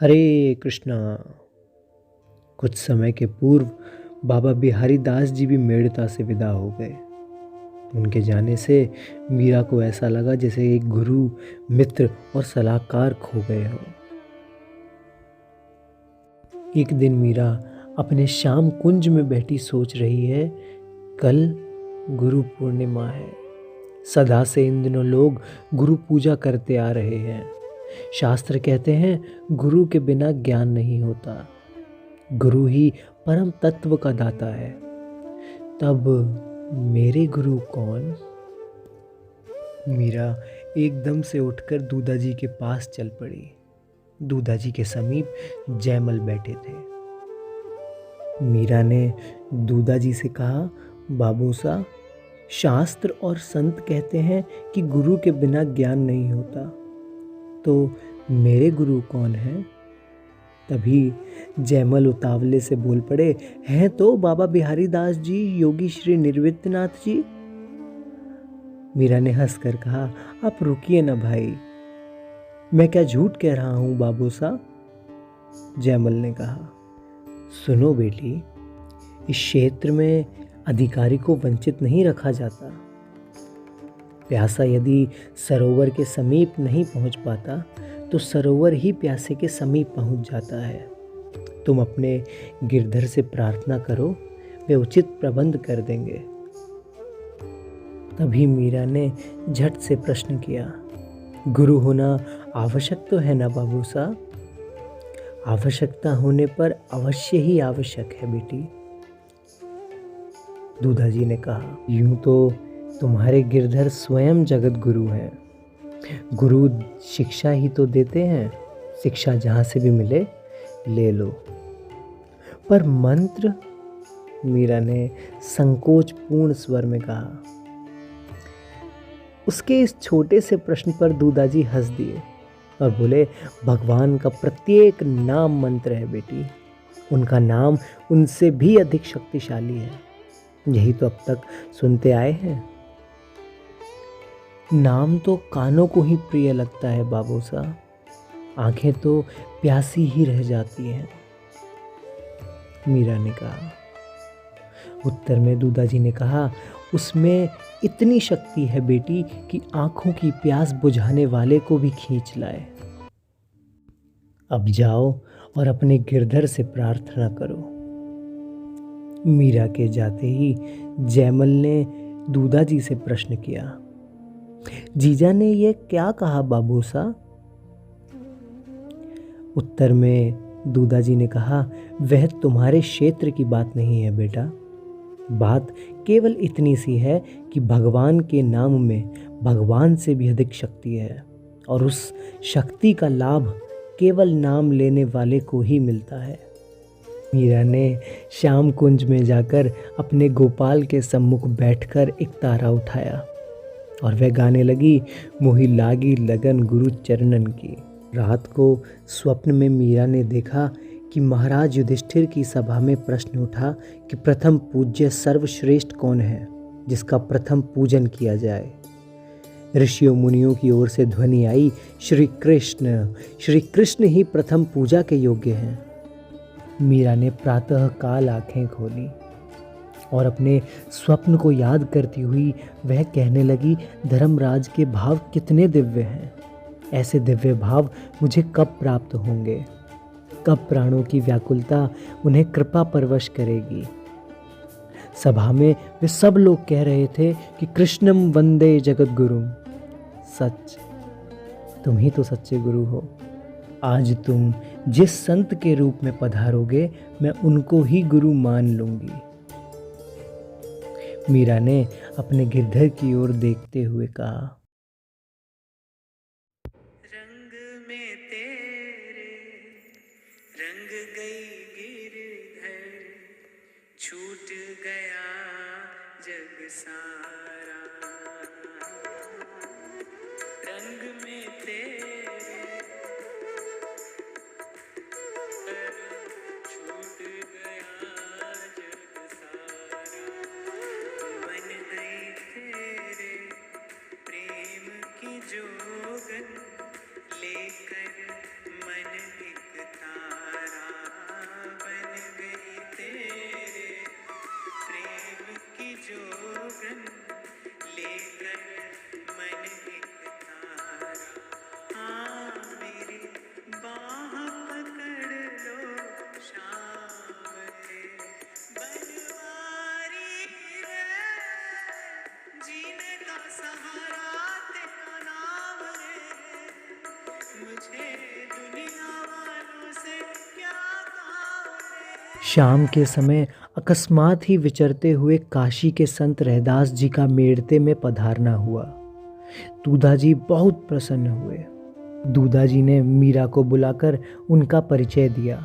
हरे कृष्णा। कुछ समय के पूर्व बाबा बिहारी दास जी भी मेड़ता से विदा हो गए। उनके जाने से मीरा को ऐसा लगा जैसे एक गुरु, मित्र और सलाहकार खो गए हों। एक दिन मीरा अपने श्याम कुंज में बैठी सोच रही है, कल गुरु पूर्णिमा है। सदा से इन दिनों लोग गुरु पूजा करते आ रहे हैं। शास्त्र कहते हैं गुरु के बिना ज्ञान नहीं होता, गुरु ही परम तत्व का दाता है। तब मेरे गुरु कौन? मीरा एकदम से उठकर दूधाजी के पास चल पड़ी। दूधाजी के समीप जयमल बैठे थे। मीरा ने दूधाजी से कहा, बाबूसा, शास्त्र और संत कहते हैं कि गुरु के बिना ज्ञान नहीं होता, तो मेरे गुरु कौन हैं? तभी जयमल उतावले से बोल पड़े, हैं तो बाबा बिहारी दास जी, योगी श्री निर्विद्यनाथ जी। मीरा ने हंसकर कहा, आप रुकिए ना भाई, मैं क्या झूठ कह रहा हूं बाबू सा? जयमल ने कहा, सुनो बेटी, इस क्षेत्र में अधिकारी को वंचित नहीं रखा जाता। प्यासा यदि सरोवर के समीप नहीं पहुंच पाता तो सरोवर ही प्यासे के समीप पहुंच जाता है। तुम अपने गिरधर से प्रार्थना करो, वे उचित प्रबंध कर देंगे। तभी मीरा ने झट से प्रश्न किया, गुरु होना आवश्यक तो है ना बाबू साहब? आवश्यकता होने पर अवश्य ही आवश्यक है बेटी। दूधाजी ने कहा, यूं तो तुम्हारे गिरधर स्वयं जगत गुरु हैं। गुरु शिक्षा ही तो देते हैं, शिक्षा जहां से भी मिले ले लो। पर मंत्र? मीरा ने संकोचपूर्ण स्वर में कहा। उसके इस छोटे से प्रश्न पर दूधाजी हंस दिए और बोले, भगवान का प्रत्येक नाम मंत्र है बेटी। उनका नाम उनसे भी अधिक शक्तिशाली है। यही तो अब तक सुनते आए हैं। नाम तो कानों को ही प्रिय लगता है बाबू साहब, आंखें तो प्यासी ही रह जाती हैं, मीरा ने कहा। उत्तर में दूधाजी ने कहा, उसमें इतनी शक्ति है बेटी कि आंखों की प्यास बुझाने वाले को भी खींच लाए। अब जाओ और अपने गिरधर से प्रार्थना करो। मीरा के जाते ही जयमल ने दूधाजी से प्रश्न किया, जीजा ने ये क्या कहा बाबू सा? उत्तर में दूधाजी ने कहा, वह तुम्हारे क्षेत्र की बात नहीं है बेटा। बात केवल इतनी सी है कि भगवान के नाम में भगवान से भी अधिक शक्ति है और उस शक्ति का लाभ केवल नाम लेने वाले को ही मिलता है। मीरा ने श्याम कुंज में जाकर अपने गोपाल के सम्मुख बैठकर एक तारा उठाया और वह गाने लगी, मोहि लागी लगन गुरु चरणन की। रात को स्वप्न में मीरा ने देखा कि महाराज युधिष्ठिर की सभा में प्रश्न उठा कि प्रथम पूज्य सर्वश्रेष्ठ कौन है जिसका प्रथम पूजन किया जाए। ऋषियों मुनियों की ओर से ध्वनि आई, श्री कृष्ण ही प्रथम पूजा के योग्य हैं। मीरा ने प्रातः काल आंखें खोली और अपने स्वप्न को याद करती हुई वह कहने लगी, धर्मराज के भाव कितने दिव्य हैं। ऐसे दिव्य भाव मुझे कब प्राप्त होंगे? कब प्राणों की व्याकुलता उन्हें कृपा परवश करेगी? सभा में वे सब लोग कह रहे थे कि कृष्णम वंदे जगत गुरुम। सच, तुम ही तो सच्चे गुरु हो। आज तुम जिस संत के रूप में पधारोगे, मैं उनको ही गुरु मान लूंगी। मीरा ने अपने गिरधर की ओर देखते हुए कहा, रंग में तेरे रंग गई गिरधर, छूट गया जग सारा। रंग में तेरे छूट गया जग सारा। बन गई तेरे प्रेम की जोगन, लेकर मन एक शाम के समय अकस्मात ही विचरते हुए काशी के संत रैदास जी का मेड़ते में पधारना हुआ। दूधा जी बहुत प्रसन्न हुए। दूधा जी ने मीरा को बुलाकर उनका परिचय दिया।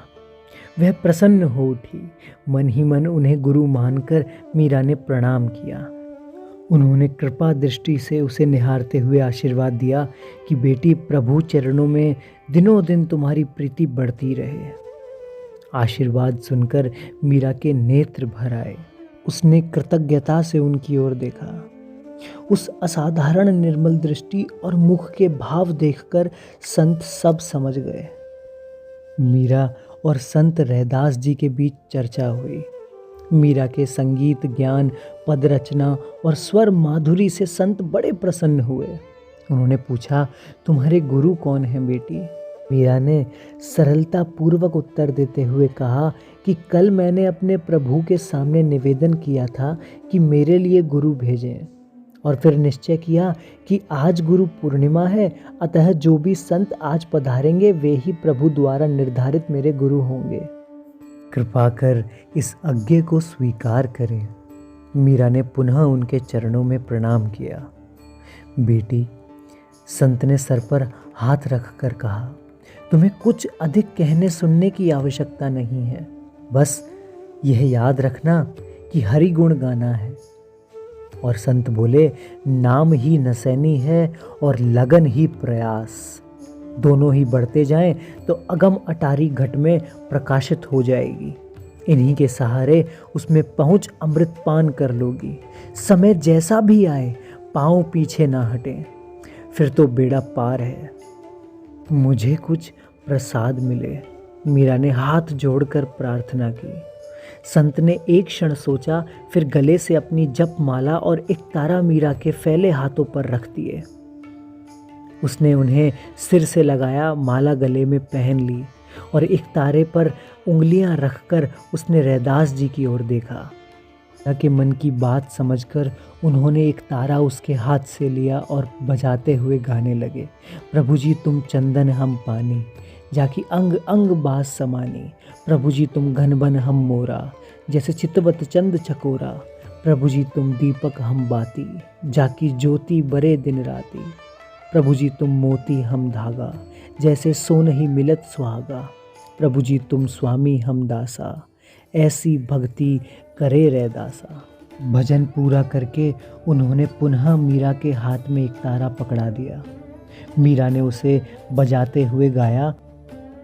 वह प्रसन्न हो उठी। मन ही मन उन्हें गुरु मानकर मीरा ने प्रणाम किया। उन्होंने कृपा दृष्टि से उसे निहारते हुए आशीर्वाद दिया कि बेटी, प्रभु चरणों में दिनों दिन तुम्हारी प्रीति बढ़ती रहे। आशीर्वाद सुनकर मीरा के नेत्र भर आए। उसने कृतज्ञता से उनकी ओर देखा। उस असाधारण निर्मल दृष्टि और मुख के भाव देखकर संत सब समझ गए। मीरा और संत रैदास जी के बीच चर्चा हुई। मीरा के संगीत ज्ञान, पद रचना और स्वर माधुरी से संत बड़े प्रसन्न हुए। उन्होंने पूछा, तुम्हारे गुरु कौन हैं बेटी? मीरा ने सरलता पूर्वक उत्तर देते हुए कहा कि कल मैंने अपने प्रभु के सामने निवेदन किया था कि मेरे लिए गुरु भेजें, और फिर निश्चय किया कि आज गुरु पूर्णिमा है, अतः जो भी संत आज पधारेंगे वे ही प्रभु द्वारा निर्धारित मेरे गुरु होंगे। कृपा कर इस आज्ञा को स्वीकार करें। मीरा ने पुनः उनके चरणों में प्रणाम किया। बेटी, संत ने सर पर हाथ रखकर कहा, तुम्हें कुछ अधिक कहने सुनने की आवश्यकता नहीं है। बस यह याद रखना कि हरि गुण गाना है। और संत बोले, नाम ही नसैनी है और लगन ही प्रयास। दोनों ही बढ़ते जाएं तो अगम अटारी घट में प्रकाशित हो जाएगी। इन्हीं के सहारे उसमें पहुंच अमृतपान कर लोगी। समय जैसा भी आए पांव पीछे ना हटें, फिर तो बेड़ा पार है। मुझे कुछ प्रसाद मिले। मीरा ने हाथ जोड़कर प्रार्थना की। संत ने एक क्षण सोचा, फिर गले से अपनी जप माला और एक तारा मीरा के फैले हाथों पर रख दिए। उसने उन्हें सिर से लगाया, माला गले में पहन ली और एक तारे पर उंगलियां रखकर उसने रैदास जी की ओर देखा। के मन की बात समझकर उन्होंने एक तारा उसके हाथ से लिया और बजाते हुए गाने लगे। प्रभु जी तुम चंदन हम पानी, जाकी अंग अंग बास समानी। प्रभु जी तुम घनबन हम मोरा, जैसे चितवत चंद चकोरा। प्रभु जी तुम दीपक हम बाती, जाकी ज्योति बरे दिन राती। प्रभु जी तुम मोती हम धागा, जैसे सोन ही मिलत सुहागा। प्रभु जी तुम स्वामी हम दासा, ऐसी भक्ति करे रैदासा। भजन पूरा करके उन्होंने पुनः मीरा के हाथ में एक तारा पकड़ा दिया। मीरा ने उसे बजाते हुए गाया,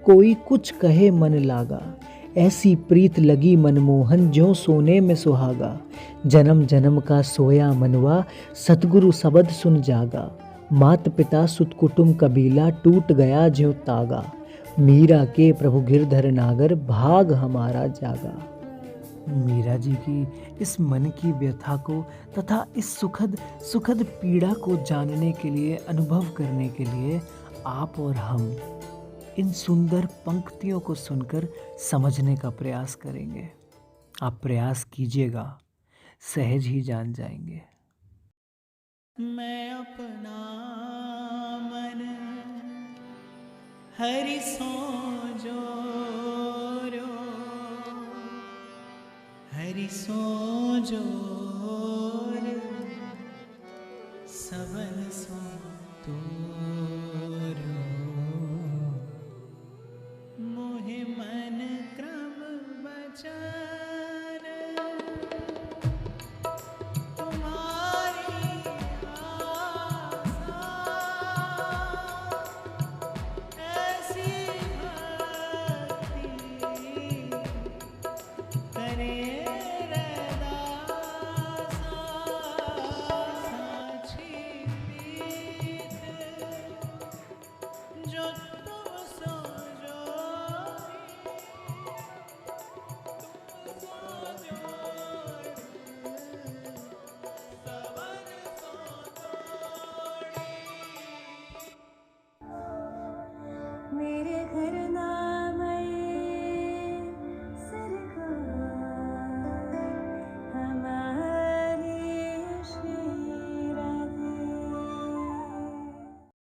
कोई कुछ कहे मन लागा, ऐसी प्रीत लगी मनमोहन ज्यों सोने में सुहागा। जन्म जन्म का सोया मनवा, सतगुरु शब्द सुन जागा। मात पिता सुत कुटुम कबीला, टूट गया ज्यों तागा। मीरा के प्रभु गिरधर नागर, भाग हमारा जागा। मीरा जी की इस मन की व्यथा को तथा इस सुखद सुखद पीड़ा को जानने के लिए, अनुभव करने के लिए आप और हम इन सुंदर पंक्तियों को सुनकर समझने का प्रयास करेंगे। आप प्रयास कीजिएगा, सहज ही जान जाएंगे। मैं अपना मन हरि सो जोरो, हरि सो जोर सबन सो तोरो। मोहे मन क्रम बचन तुम्हारी आशा, ऐसी भक्ति करे रैदासा। साची प्रीत जो तुम सो मेरे घर ना